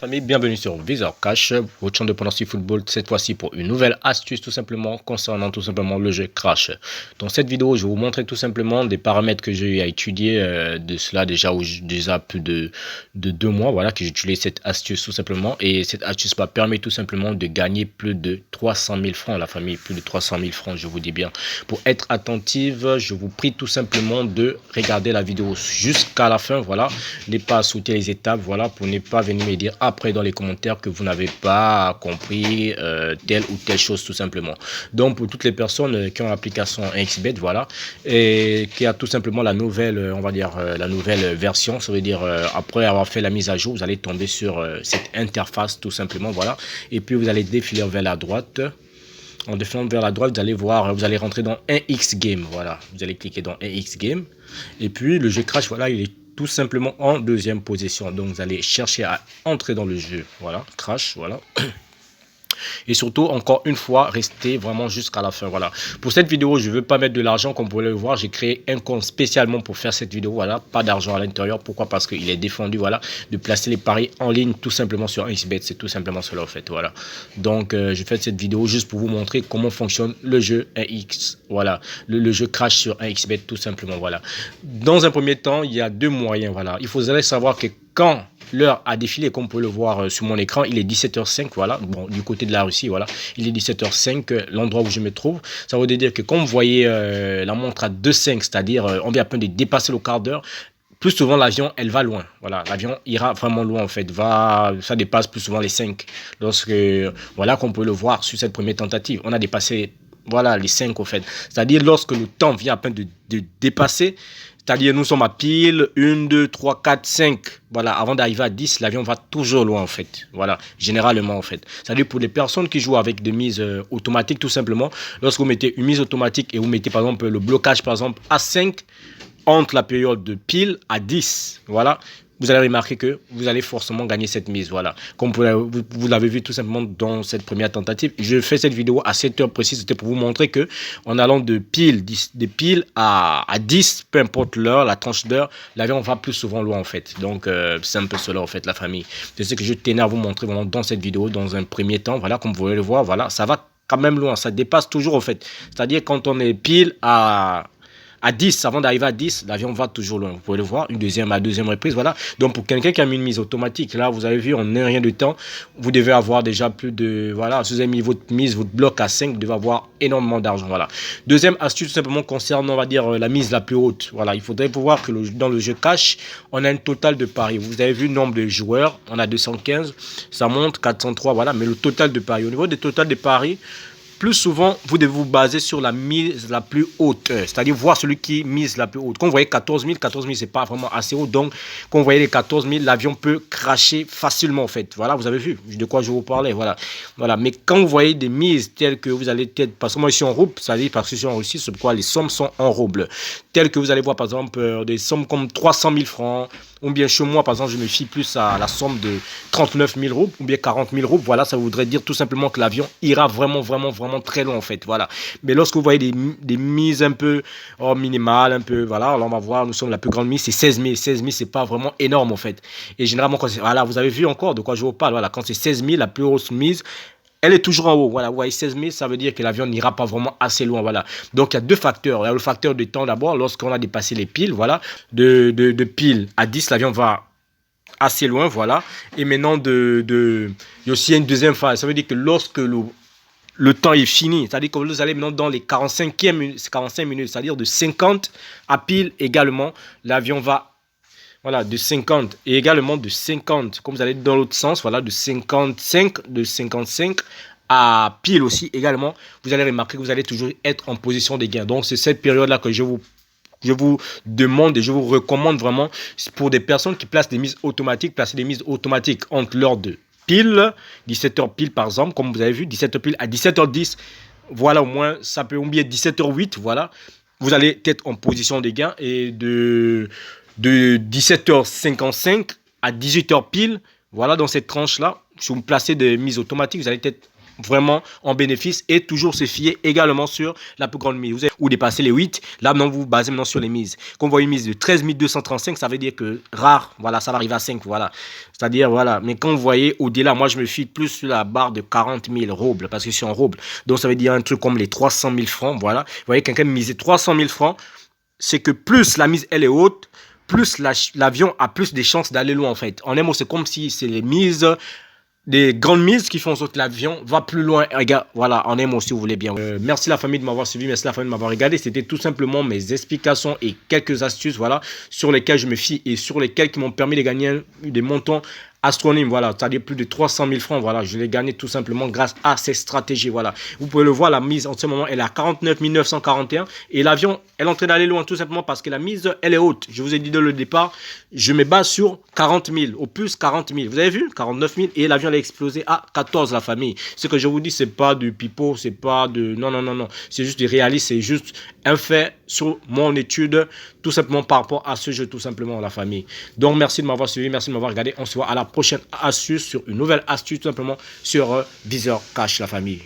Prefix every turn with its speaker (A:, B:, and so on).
A: Famille, bienvenue sur Visor Cash, votre chaîne de pronostic football, cette fois-ci pour une nouvelle astuce tout simplement concernant tout simplement le jeu Crash. Dans cette vidéo, je vais vous montrer tout simplement des paramètres que j'ai eu à étudier de cela déjà plus de 2 mois, voilà, que j'utilise cette astuce tout simplement. Et cette astuce m'a permis tout simplement de gagner plus de 300 000 francs, la famille, plus de 300 000 francs, je vous dis bien. Pour être attentive, je vous prie tout simplement de regarder la vidéo jusqu'à la fin, voilà. Ne pas sauter les étapes, voilà, pour ne pas venir me dire après dans les commentaires que vous n'avez pas compris telle ou telle chose tout simplement. Donc pour toutes les personnes qui ont l'application XBet, voilà, et qui a tout simplement la nouvelle, on va dire la nouvelle version, ça veut dire après avoir fait la mise à jour, vous allez tomber sur cette interface tout simplement, voilà, et puis vous allez défiler vers la droite. En défilant vers la droite, vous allez voir, vous allez rentrer dans 1x game, voilà, vous allez cliquer dans 1x game, et puis le jeu Crash, voilà, il est tout simplement en deuxième position. Donc vous allez chercher à entrer dans le jeu, voilà, Crash, voilà. Et surtout, encore une fois, restez vraiment jusqu'à la fin, voilà. Pour cette vidéo, je ne veux pas mettre de l'argent, comme vous pouvez le voir. J'ai créé un compte spécialement pour faire cette vidéo, voilà. Pas d'argent à l'intérieur. Pourquoi? Parce qu'il est défendu, voilà, de placer les paris en ligne tout simplement sur XBet. C'est tout simplement cela, en fait, voilà. Donc, je fais cette vidéo juste pour vous montrer comment fonctionne le jeu 1x, voilà. Le jeu Crash sur 1xBet, tout simplement, voilà. Dans un premier temps, il y a deux moyens, voilà. Il faudrait savoir que quand l'heure a défilé, comme vous pouvez le voir sur mon écran, il est 17h05, voilà, bon, du côté de la Russie, voilà, il est 17h05, l'endroit où je me trouve, ça veut dire que quand vous voyez la montre à 2,5, c'est-à-dire on vient à peine de dépasser le quart d'heure, plus souvent l'avion, elle va loin, voilà, l'avion ira vraiment loin en fait, ça dépasse plus souvent les 5, lorsque, voilà, comme vous pouvez le voir sur cette première tentative, on a dépassé, voilà, les 5 en fait, c'est-à-dire lorsque le temps vient à peine de dépasser, c'est-à-dire, nous sommes à pile 1, 2, 3, 4, 5. Voilà, avant d'arriver à 10, l'avion va toujours loin, en fait. Voilà, généralement, en fait. C'est-à-dire, pour les personnes qui jouent avec des mises automatiques, tout simplement, lorsque vous mettez une mise automatique et vous mettez, par exemple, le blocage, par exemple, à 5, entre la période de pile à 10, voilà, vous allez remarquer que vous allez forcément gagner cette mise, voilà. Comme vous l'avez vu tout simplement dans cette première tentative. Je fais cette vidéo à 7 heures précises, c'était pour vous montrer que en allant de pile à 10, peu importe l'heure, la tranche d'heure, l'avion va plus souvent loin en fait. Donc c'est un peu cela en fait la famille. C'est ce que je tenais à vous montrer vraiment dans cette vidéo, dans un premier temps, voilà, comme vous pouvez le voir, voilà, ça va quand même loin, ça dépasse toujours en fait. C'est-à-dire quand on est pile à 10, avant d'arriver à 10, l'avion va toujours loin. Vous pouvez le voir, à deuxième reprise, voilà. Donc, pour quelqu'un qui a mis une mise automatique, là, vous avez vu, en un rien de temps, vous devez avoir déjà plus de, voilà, si vous avez mis votre mise, votre bloc à 5, vous devez avoir énormément d'argent, voilà. Deuxième astuce, tout simplement, concerne, on va dire, la mise la plus haute, voilà. Il faudrait pouvoir que dans le jeu cash, on a un total de paris. Vous avez vu le nombre de joueurs, on a 215, ça monte 403, voilà, mais le total de paris. Au niveau des total de paris, plus souvent, vous devez vous baser sur la mise la plus haute, c'est-à-dire voir celui qui mise la plus haute. Quand vous voyez 14 000, c'est pas vraiment assez haut, donc quand vous voyez les 14 000, l'avion peut cracher facilement en fait. Voilà, vous avez vu de quoi je vous parlais, voilà. Voilà. Mais quand vous voyez des mises telles que vous allez peut-être, parce que moi ici en rouble, c'est-à-dire parce que ici en Russie, c'est pourquoi les sommes sont en rouble, telles que vous allez voir par exemple des sommes comme 300 000 francs, ou bien chez moi, par exemple, je me fie plus à la somme de 39 000 roubles ou bien 40 000 roubles. Voilà, ça voudrait dire tout simplement que l'avion ira vraiment très loin en fait. Voilà. Mais lorsque vous voyez des mises un peu minimales, un peu, voilà, alors on va voir, nous sommes la plus grande mise, c'est 16 000. 16 000, c'est pas vraiment énorme en fait. Et généralement, voilà, vous avez vu encore de quoi je vous parle. Voilà, quand c'est 16 000, la plus haute mise, elle est toujours en haut. Voilà, vous voyez 16 000, ça veut dire que l'avion n'ira pas vraiment assez loin. Voilà. Donc il y a deux facteurs. Il y a le facteur de temps d'abord, lorsqu'on a dépassé les piles, voilà, de pile à 10, l'avion va assez loin, voilà. Et maintenant, il y a aussi une deuxième phase. Ça veut dire que lorsque le temps est fini, c'est-à-dire que vous allez maintenant dans les 45 minutes, c'est-à-dire de 50 à pile également, l'avion va, voilà, de 50 et également de 50, comme vous allez dans l'autre sens, voilà, de 55 à pile aussi également, vous allez remarquer que vous allez toujours être en position de gain. Donc c'est cette période-là que je vous demande et je vous recommande vraiment pour des personnes qui placent des mises automatiques, placer des mises automatiques entre l'heure de pile, 17h pile par exemple, comme vous avez vu, 17h pile à 17h10, voilà, au moins ça peut, ou bien 17h08, voilà, vous allez être en position de gain, et de 17h55 à 18h pile, voilà, dans cette tranche-là, si vous placez des mises automatiques, vous allez être vraiment en bénéfice et toujours se fier également sur la plus grande mise. Vous avez ou dépasser les 8, là maintenant vous basez maintenant sur les mises. Quand vous voyez une mise de 13 235, ça veut dire que rare, voilà, ça va arriver à 5, voilà. C'est-à-dire, voilà, mais quand vous voyez au-delà, moi je me fie plus sur la barre de 40 000 roubles, parce que je suis en roubles. Donc ça veut dire un truc comme les 300 000 francs, voilà. Vous voyez quelqu'un miser 300 000 francs, c'est que plus la mise elle est haute, plus l'avion a plus de chances d'aller loin en fait. En un mot, c'est comme si c'est les mises, des grandes mises qui font en sorte que l'avion va plus loin. Voilà, en un mot si vous voulez bien. Merci la famille de m'avoir suivi, merci la famille de m'avoir regardé. C'était tout simplement mes explications et quelques astuces, voilà, sur lesquelles je me fie et sur lesquelles qui m'ont permis de gagner des montants astronomiques, voilà, c'est-à-dire plus de 300 000 francs, voilà, je l'ai gagné tout simplement grâce à ces stratégies, voilà. Vous pouvez le voir, la mise en ce moment, elle est à 49 941 et l'avion, elle est en train d'aller loin tout simplement parce que la mise, elle est haute. Je vous ai dit dès le départ, je me base sur 40 000, au plus 40 000. Vous avez vu, 49 000 et l'avion, elle a explosé à 14, la famille. Ce que je vous dis, c'est pas du pipeau, c'est pas de... Non, non, non, non. C'est juste du réaliste, c'est juste un fait sur mon étude, tout simplement par rapport à ce jeu, tout simplement, la famille. Donc, merci de m'avoir suivi, merci de m'avoir regardé. On se voit à la prochaine astuce sur une nouvelle astuce, tout simplement, sur Viseur Cash, la famille.